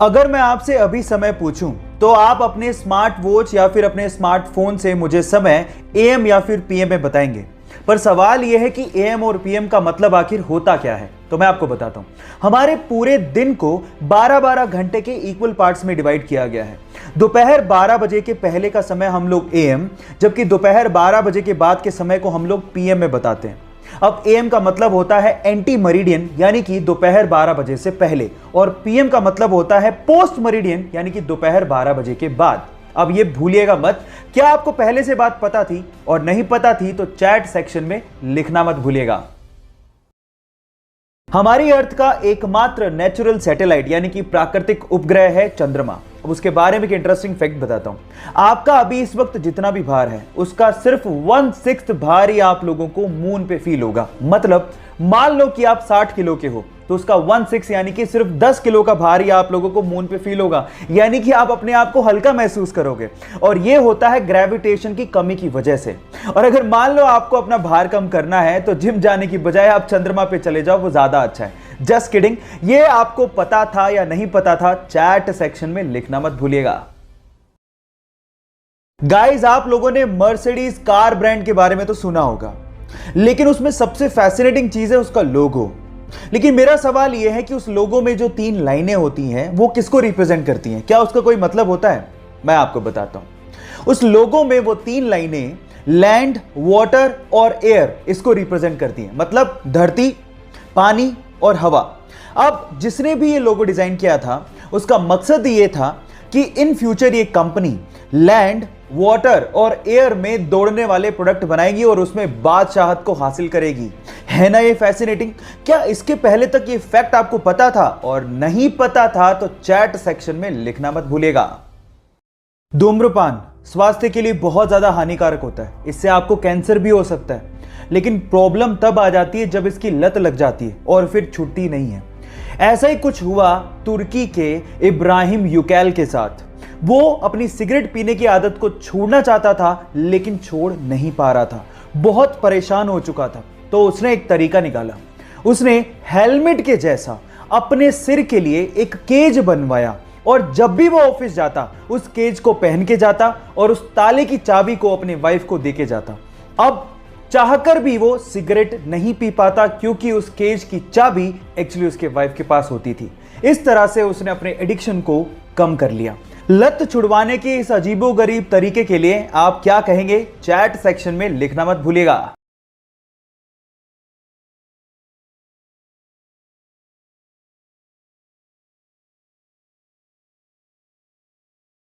अगर मैं आपसे अभी समय पूछूं तो आप अपने स्मार्ट वॉच या फिर अपने स्मार्टफोन से मुझे समय एएम या फिर पीएम में बताएंगे। पर सवाल यह है कि एएम और पीएम का मतलब आखिर होता क्या है। तो मैं आपको बताता हूं। हमारे पूरे दिन को 12-12 घंटे के इक्वल पार्ट्स में डिवाइड किया गया है। दोपहर 12 बजे के पहले का समय हम लोग एएम, जबकि दोपहर 12 बजे के बाद के समय को हम लोग पीएम में बताते हैं। अब एएम का मतलब होता है एंटी मरीडियन, यानी कि दोपहर 12 बजे से पहले, और पीएम का मतलब होता है पोस्ट मरीडियन, यानी कि दोपहर 12 बजे के बाद। अब ये भूलिएगा मत। क्या आपको पहले से बात पता थी? और नहीं पता थी तो चैट सेक्शन में लिखना मत भूलिएगा। हमारी अर्थ का एकमात्र नेचुरल सैटेलाइट यानी कि प्राकृतिक उपग्रह है चंद्रमा। अब उसके बारे में एक इंटरेस्टिंग फैक्ट बताता हूं। आपका अभी इस वक्त जितना भी भार है उसका सिर्फ 1/6 भार ही आप लोगों को मून पे फील होगा। मतलब मान लो कि आप 60 किलो के हो तो उसका 1/6 यानी कि सिर्फ 10 किलो का भार ही आप लोगों को मून पे फील होगा, यानी कि आप अपने आप को हल्का महसूस करोगे। और यह होता है ग्रेविटेशन की कमी की वजह से। और अगर मान लो आपको अपना भार कम करना है तो जिम जाने की बजाय आप चंद्रमा पे चले जाओ, वो ज्यादा अच्छा है। Just kidding. ये आपको पता था या नहीं पता था? चैट सेक्शन में लिखना मत भूलिएगा। गाइस, आप लोगों ने मर्सिडीज कार ब्रांड के बारे में तो सुना होगा, लेकिन उसमें सबसे फैसिनेटिंग चीज है उसका लोगो। लेकिन मेरा सवाल यह है कि उस लोगो में जो 3 लाइनें होती हैं वो किसको रिप्रेजेंट करती हैं? क्या उसका कोई मतलब होता है? मैं आपको बताता हूं। उस लोगो में वो 3 लाइनें लैंड, वाटर और एयर इसको रिप्रेजेंट करती हैं। मतलब धरती, पानी और हवा। अब जिसने भी ये लोगो डिजाइन किया था उसका मकसद ये था कि इन फ्यूचर ये कंपनी लैंड, वाटर और एयर में दौड़ने वाले प्रोडक्ट बनाएगी और उसमें बादशाहत को हासिल करेगी। है ना ये फैसिनेटिंग? क्या इसके पहले तक ये फैक्ट आपको पता था? और नहीं पता था तो चैट सेक्शन में लिखना मत भूलिएगा। धूम्रपान स्वास्थ्य के लिए बहुत ज्यादा हानिकारक होता है। इससे आपको कैंसर भी हो सकता है। लेकिन प्रॉब्लम तब आ जाती है जब इसकी लत लग जाती है और फिर छूटती नहीं है। ऐसा ही कुछ हुआ तुर्की के इब्राहिम युकैल के साथ। वो अपनी सिगरेट पीने की आदत को छोड़ना चाहता था लेकिन छोड़ नहीं पा रहा था। बहुत परेशान हो चुका था। तो उसने एक तरीका निकाला। उसने हेलमेट के जैसा अपने सिर के लिए एक केज बनवाया और जब भी वो ऑफिस जाता उस केज को पहन के जाता और उस ताले की चाबी को अपने वाइफ को देके जाता। अब चाहकर भी वो सिगरेट नहीं पी पाता क्योंकि उस केज की चाबी एक्चुअली उसके वाइफ के पास होती थी। इस तरह से उसने अपने एडिक्शन को कम कर लिया। लत छुड़वाने के इस अजीबोगरीब तरीके के लिए आप क्या कहेंगे? चैट सेक्शन में लिखना मत भूलिएगा।